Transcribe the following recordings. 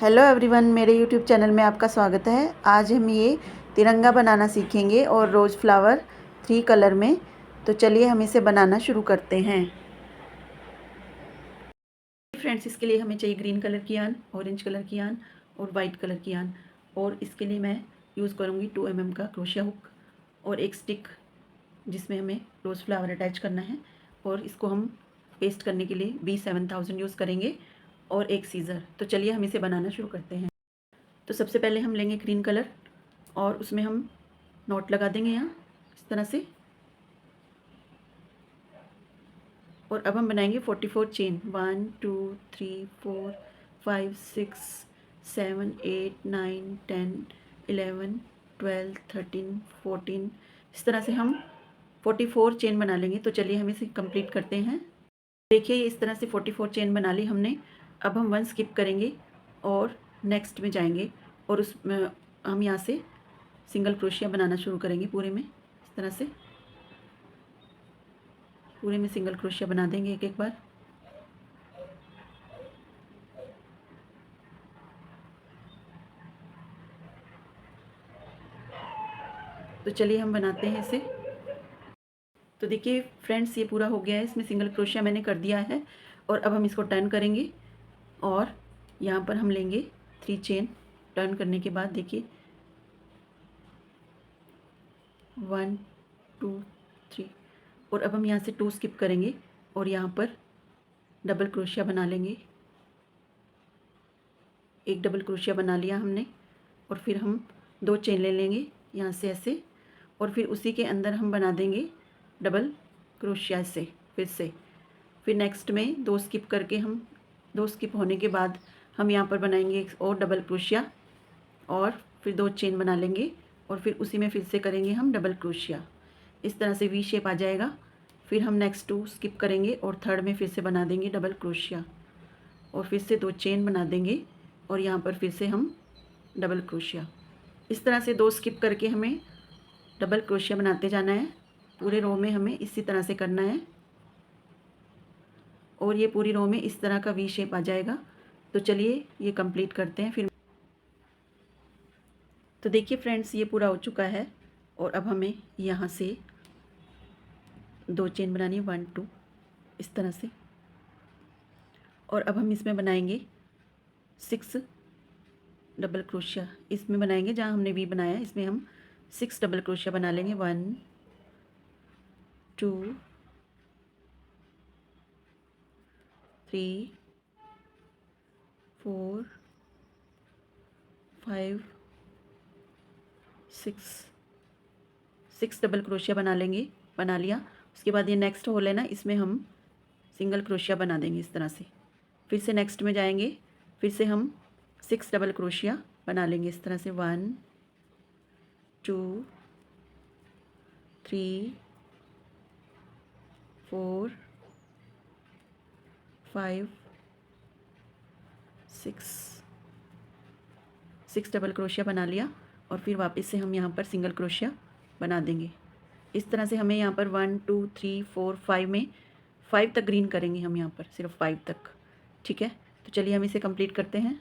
Hello everyone, मेरे YouTube channel में आपका स्वागत है। आज हम ये तिरंगा बनाना सीखेंगे और रोज़ फ्लावर 3 कलर में। तो चलिए हम इसे बनाना शुरू करते हैं। फ्रेंड्स, इसके लिए हमें चाहिए ग्रीन कलर की यान, ऑरेंज कलर की यान और वाइट कलर की यान। और इसके लिए मैं यूज़ करूँगी 2 mm का क्रोशिया हुक और एक स्टिक जिसमें हमें रोज़ फ्लावर अटैच करना है। और इसको हम पेस्ट करने के लिए B7000 यूज़ करेंगे और एक सीज़र। तो चलिए हम इसे बनाना शुरू करते हैं। तो सबसे पहले हम लेंगे ग्रीन कलर और उसमें हम नॉट लगा देंगे यहाँ इस तरह से। और अब हम बनाएंगे 44 चेन। 1 2 3 4 5 6 7 8 9 10 11 12 13 14। इस तरह से हम 44 चेन बना लेंगे। तो चलिए हम इसे कंप्लीट करते हैं। देखिए, इस तरह से 44 चेन बना ली हमने। अब हम 1 स्किप करेंगे और नेक्स्ट में जाएंगे और उसमें हम यहाँ से सिंगल क्रोशिया बनाना शुरू करेंगे। पूरे में इस तरह से पूरे में सिंगल क्रोशिया बना देंगे एक एक बार। तो चलिए हम बनाते हैं इसे। तो देखिए फ्रेंड्स, ये पूरा हो गया है। इसमें सिंगल क्रोशिया मैंने कर दिया है और अब हम इसको टर्न करेंगे और यहाँ पर हम लेंगे 3 चेन। टर्न करने के बाद देखिए 1 2 3। और अब हम यहाँ से 2 स्किप करेंगे और यहाँ पर डबल क्रोशिया बना लेंगे। एक डबल क्रोशिया बना लिया हमने और फिर हम 2 चेन ले लेंगे यहाँ से ऐसे और फिर उसी के अंदर हम बना देंगे डबल क्रोशिया से फिर नेक्स्ट में 2 स्किप करके हम 2 स्किप होने के बाद हम यहाँ पर बनाएंगे एक और डबल क्रोशिया और फिर 2 चेन बना लेंगे और फिर उसी में फिर से करेंगे हम डबल क्रोशिया। इस तरह से वी शेप आ जाएगा। फिर हम नेक्स्ट 2 स्किप करेंगे और थर्ड में फिर से बना देंगे डबल क्रोशिया और फिर से 2 चेन बना देंगे और यहाँ पर फिर से हम डबल क्रोशिया। इस तरह से 2 स्किप करके हमें डबल क्रोशिया बनाते जाना है। पूरे रो में हमें इसी तरह से करना है और ये पूरी रो में इस तरह का वी शेप आ जाएगा। तो चलिए ये कंप्लीट करते हैं फिर। तो देखिए फ्रेंड्स, ये पूरा हो चुका है और अब हमें यहाँ से 2 चेन बनानी है 1 2 इस तरह से। और अब हम इसमें बनाएंगे 6 डबल क्रोशिया। इसमें बनाएंगे जहाँ हमने वी बनाया है, इसमें हम 6 डबल क्रोशिया बना लेंगे। 1 2 3 4 5 6 डबल क्रोशिया बना लेंगे। बना लिया। उसके बाद ये नेक्स्ट होल है ना, इसमें हम सिंगल क्रोशिया बना देंगे इस तरह से। फिर से नेक्स्ट में जाएंगे, फिर से हम 6 डबल क्रोशिया बना लेंगे इस तरह से। 1 2 3 4 5 6 डबल क्रोशिया बना लिया और फिर वापस से हम यहाँ पर सिंगल क्रोशिया बना देंगे। इस तरह से हमें यहाँ पर 1 2 3 4 5 में 5 तक ग्रीन करेंगे हम यहाँ पर, सिर्फ 5 तक। ठीक है, तो चलिए हम इसे कंप्लीट करते हैं।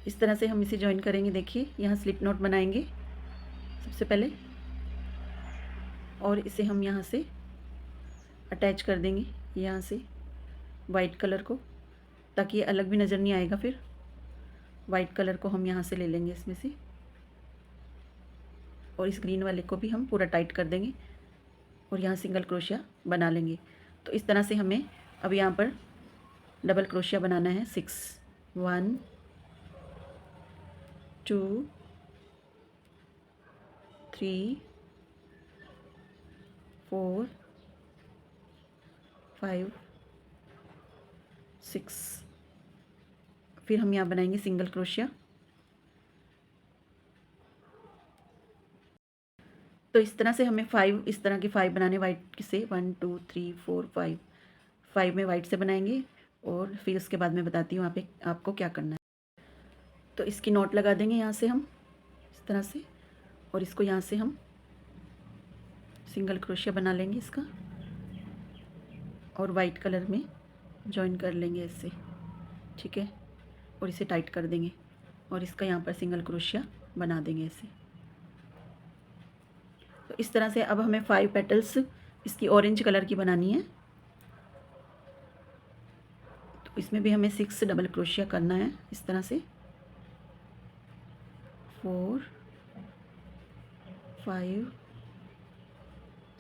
इस तरह से हम इसे ज्वाइन करेंगे। देखिए यहाँ स्लिप नॉट बनाएंगे सबसे पहले और इसे हम यहाँ से अटैच कर देंगे यहाँ से वाइट कलर को, ताकि ये अलग भी नज़र नहीं आएगा। फिर वाइट कलर को हम यहाँ से ले लेंगे इसमें से और इस ग्रीन वाले को भी हम पूरा टाइट कर देंगे और यहाँ सिंगल क्रोशिया बना लेंगे। तो इस तरह से हमें अब यहाँ पर डबल क्रोशिया बनाना है 6। 1 2 3 4 5 6। फिर हम यहाँ बनाएंगे सिंगल क्रोशिया। तो इस तरह से हमें 5 इस तरह के 5 बनाने वाइट से। 1 2 3 4 5 5 में वाइट से बनाएंगे और फिर उसके बाद मैं बताती हूँ वहाँ पे आपको क्या करना है। तो इसकी नॉट लगा देंगे यहाँ से हम इस तरह से और इसको यहाँ से हम सिंगल क्रोशिया बना लेंगे इसका और वाइट कलर में जॉइन कर लेंगे इससे। ठीक है, और इसे टाइट कर देंगे और इसका यहाँ पर सिंगल क्रोशिया बना देंगे ऐसे। तो इस तरह से अब हमें 5 पेटल्स इसकी ऑरेंज कलर की बनानी है। तो इसमें भी हमें 6 डबल क्रोशिया करना है इस तरह से, 4 5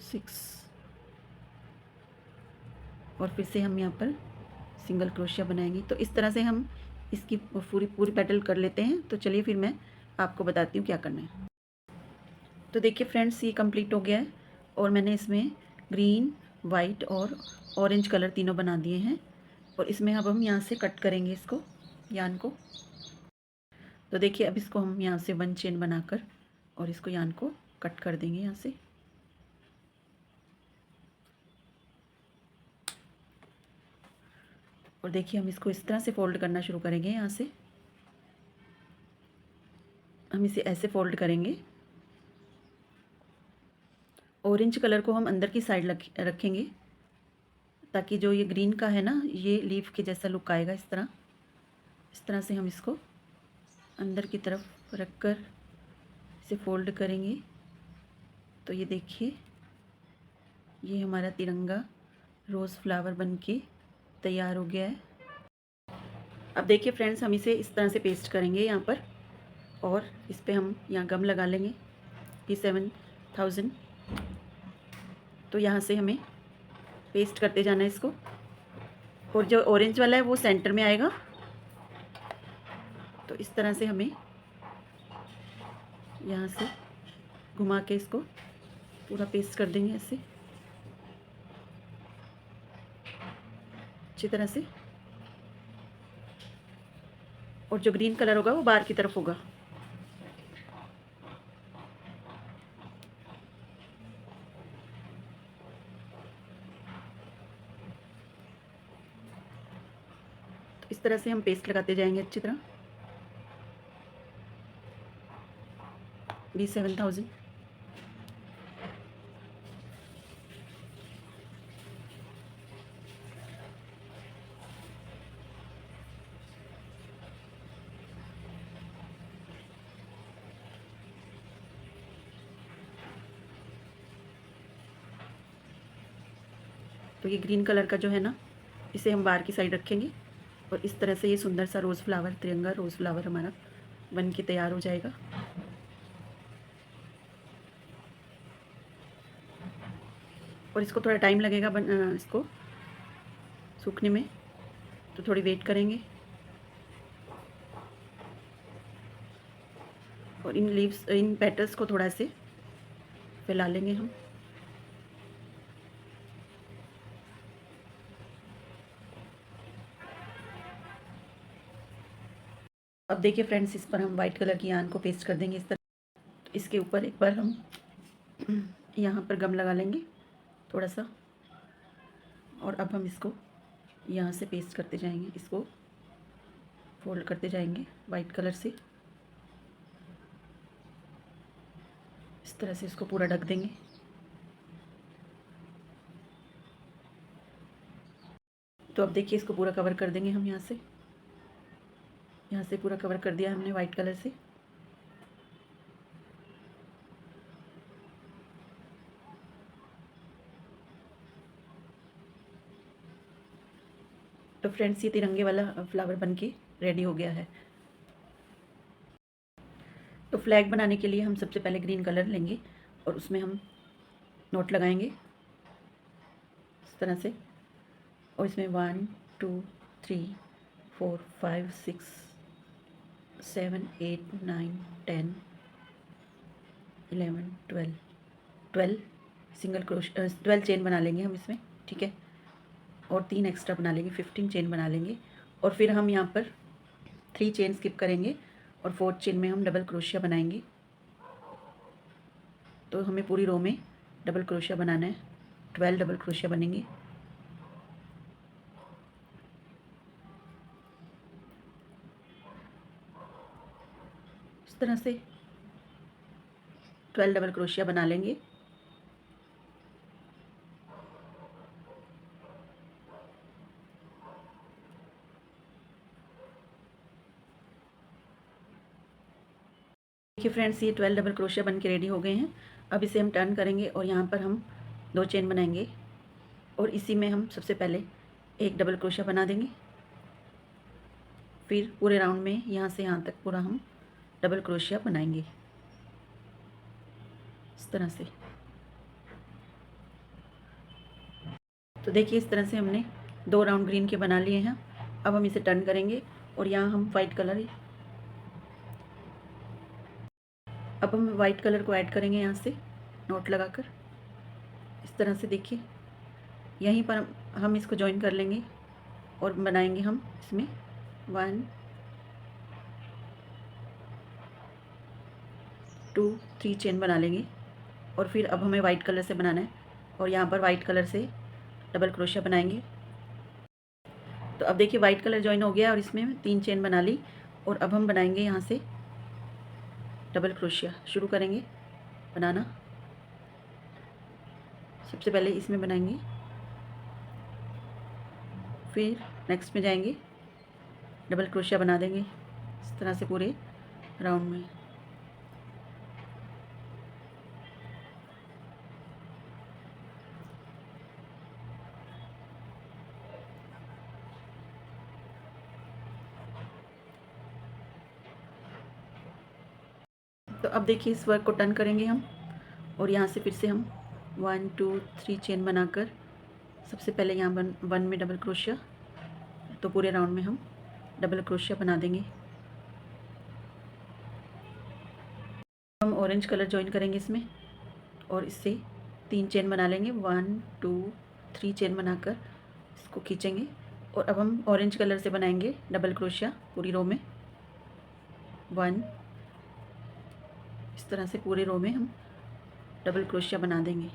6 और फिर से हम यहाँ पर सिंगल क्रोशिया बनाएंगे। तो इस तरह से हम इसकी पूरी पेटल कर लेते हैं। तो चलिए फिर मैं आपको बताती हूँ क्या करना है। तो देखिए फ्रेंड्स, ये कंप्लीट हो गया है और मैंने इसमें ग्रीन, वाइट और ऑरेंज कलर तीनों बना दिए हैं। और इसमें अब हम यहाँ से कट करेंगे इसको, यान को। तो देखिए अब इसको हम यहाँ से 1 चेन बनाकर और इसको यान को कट कर देंगे यहाँ से। और देखिए हम इसको इस तरह से फोल्ड करना शुरू करेंगे। यहाँ से हम इसे ऐसे फोल्ड करेंगे। ऑरेंज कलर को हम अंदर की साइड रखेंगे ताकि जो ये ग्रीन का है ना, ये लीफ के जैसा लुक आएगा। इस तरह से हम इसको अंदर की तरफ रखकर इसे फोल्ड करेंगे। तो ये देखिए, ये हमारा तिरंगा रोज़ फ्लावर बनके तैयार हो गया है। अब देखिए फ्रेंड्स, हम इसे इस तरह से पेस्ट करेंगे यहाँ पर और इस पर हम यहाँ गम लगा लेंगे P7000। तो यहाँ से हमें पेस्ट करते जाना है इसको और जो ऑरेंज वाला है वो सेंटर में आएगा। तो इस तरह से हमें यहाँ से घुमा के इसको पूरा पेस्ट कर देंगे ऐसे अच्छी तरह से। और जो ग्रीन कलर होगा वो बाहर की तरफ होगा। तो इस तरह से हम पेस्ट लगाते जाएंगे अच्छी तरह। P7000। तो ये ग्रीन कलर का जो है ना, इसे हम बाहर की साइड रखेंगे और इस तरह से ये सुंदर सा रोज़ फ्लावर, तिरंगा रोज़ फ्लावर हमारा बन के तैयार हो जाएगा। और इसको थोड़ा टाइम लगेगा इसको सूखने में, तो थोड़ी वेट करेंगे। और इन पेटल्स को थोड़ा से फैला लेंगे हम। अब देखिए फ्रेंड्स, इस पर हम वाइट कलर की यान को पेस्ट कर देंगे इस तरह। इसके ऊपर एक बार हम यहाँ पर गम लगा लेंगे थोड़ा सा और अब हम इसको यहाँ से पेस्ट करते जाएंगे, इसको फोल्ड करते जाएंगे वाइट कलर से। इस तरह से इसको पूरा ढक देंगे। तो अब देखिए इसको पूरा कवर कर देंगे हम यहाँ से पूरा कवर कर दिया हमने वाइट कलर से। तो फ्रेंड्स, ये तिरंगे वाला फ्लावर बनके रेडी हो गया है। तो फ्लैग बनाने के लिए हम सबसे पहले ग्रीन कलर लेंगे और उसमें हम नोट लगाएंगे इस तरह से। और इसमें 1 2 3 4 5 6 7 8 9 10 11 12 सिंगल क्रोश 12 चेन बना लेंगे हम इसमें, ठीक है। और 3 एक्स्ट्रा बना लेंगे, 15 चेन बना लेंगे। और फिर हम यहाँ पर 3 चेन स्किप करेंगे और 4th चेन में हम डबल क्रोशिया बनाएंगे। तो हमें पूरी रो में डबल क्रोशिया बनाना है, 12 डबल क्रोशिया बनेंगे। इस तरह से 12 डबल क्रोशिया बना लेंगे। देखिए फ्रेंड्स, ये 12 डबल क्रोशिया बन के रेडी हो गए हैं। अब इसे हम टर्न करेंगे और यहाँ पर हम 2 चेन बनाएंगे और इसी में हम सबसे पहले एक डबल क्रोशिया बना देंगे। फिर पूरे राउंड में यहाँ से यहाँ तक पूरा हम डबल क्रोशिया बनाएंगे इस तरह से। तो देखिए इस तरह से हमने 2 राउंड ग्रीन के बना लिए हैं। अब हम इसे टर्न करेंगे और यहाँ हम वाइट कलर को ऐड करेंगे यहाँ से नोट लगाकर इस तरह से। देखिए यहीं पर हम इसको ज्वाइन कर लेंगे और बनाएंगे हम इसमें 1 2 3 चेन बना लेंगे। और फिर अब हमें वाइट कलर से बनाना है और यहाँ पर वाइट कलर से डबल क्रोशिया बनाएंगे। तो अब देखिए वाइट कलर ज्वाइन हो गया और इसमें 3 चेन बना ली और अब हम बनाएंगे यहाँ से डबल क्रोशिया शुरू करेंगे बनाना। सबसे पहले इसमें बनाएंगे, फिर नेक्स्ट में जाएंगे, डबल क्रोशिया बना देंगे इस तरह से पूरे राउंड में। तो अब देखिए इस वर्क को टर्न करेंगे हम और यहाँ से फिर से हम 1 2 3 चेन बनाकर सबसे पहले यहाँ 1 में डबल क्रोशिया, तो पूरे राउंड में हम डबल क्रोशिया बना देंगे। हम ऑरेंज कलर ज्वाइन करेंगे इसमें और इससे 3 चेन बना लेंगे, 1 2 3 चेन बनाकर इसको खींचेंगे। और अब हम ऑरेंज कलर से बनाएंगे डबल क्रोशिया पूरी रो में 1। इस तरह से पूरे रो में हम डबल क्रोशिया बना देंगे।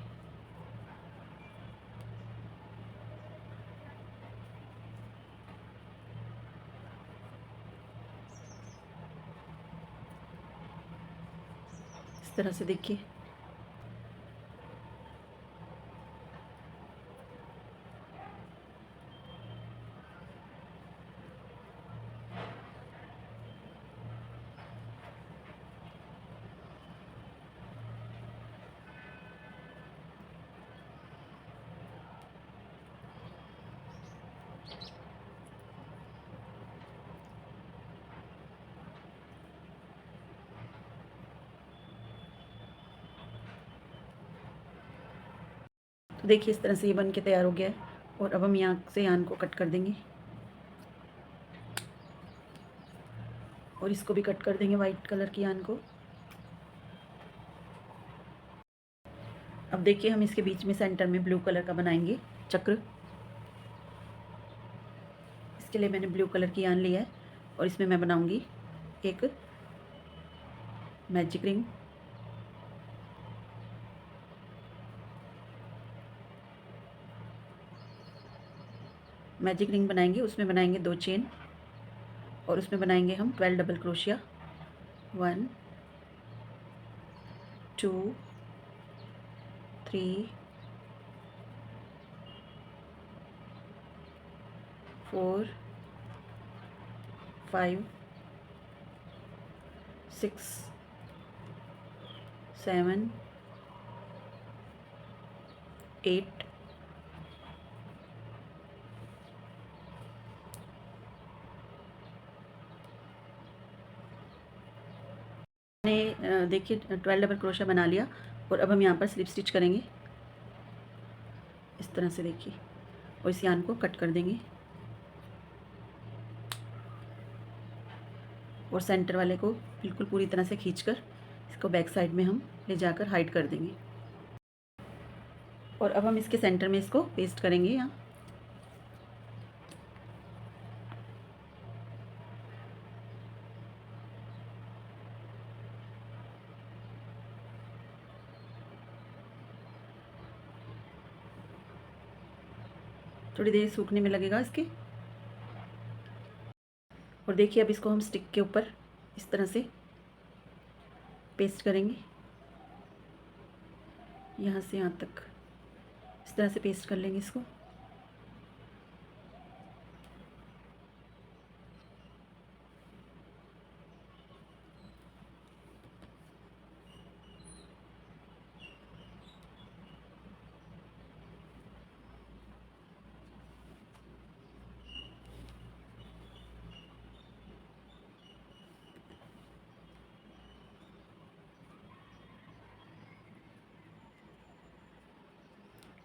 इस तरह से देखिए तो देखिए इस तरह से ये बन के तैयार हो गया है। और अब हम यहाँ से यान को कट कर देंगे और इसको भी कट कर देंगे वाइट कलर की यान को। अब देखिए हम इसके बीच में सेंटर में ब्लू कलर का बनाएंगे चक्र। इसके लिए मैंने ब्लू कलर की यान लिया है और इसमें मैं बनाऊंगी एक मैजिक रिंग। मैजिक रिंग बनाएंगे, उसमें बनाएंगे 2 चेन और उसमें बनाएंगे हम 12 डबल क्रोशिया, 1 2 3 4 5 6 7 8 मैंने देखिए 12 डबल क्रोशिया बना लिया और अब हम यहाँ पर स्लिप स्टिच करेंगे इस तरह से। देखिए और इस यान को कट कर देंगे और सेंटर वाले को बिल्कुल पूरी तरह से खींचकर इसको बैक साइड में हम ले जाकर हाइड कर देंगे। और अब हम इसके सेंटर में इसको पेस्ट करेंगे यहाँ। थोड़ी देर सूखने में लगेगा इसके। और देखिए अब इसको हम स्टिक के ऊपर इस तरह से पेस्ट करेंगे, यहाँ से यहाँ तक इस तरह से पेस्ट कर लेंगे इसको।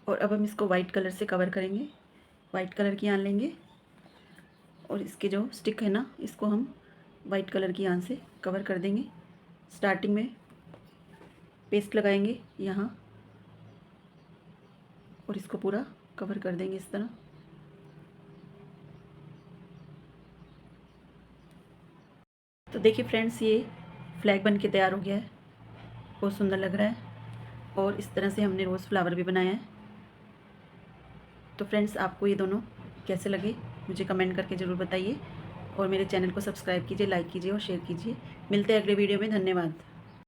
और अब हम इसको वाइट कलर से कवर करेंगे। वाइट कलर की आन लेंगे और इसके जो स्टिक है ना, इसको हम वाइट कलर की आन से कवर कर देंगे। स्टार्टिंग में पेस्ट लगाएंगे यहाँ और इसको पूरा कवर कर देंगे इस तरह। तो देखिए फ्रेंड्स, ये फ्लैग बन के तैयार हो गया है, बहुत सुंदर लग रहा है। और इस तरह से हमने रोज़ फ्लावर भी बनाया है। तो फ्रेंड्स, आपको ये दोनों कैसे लगे मुझे कमेंट करके ज़रूर बताइए और मेरे चैनल को सब्सक्राइब कीजिए, लाइक कीजिए और शेयर कीजिए। मिलते हैं अगले वीडियो में। धन्यवाद।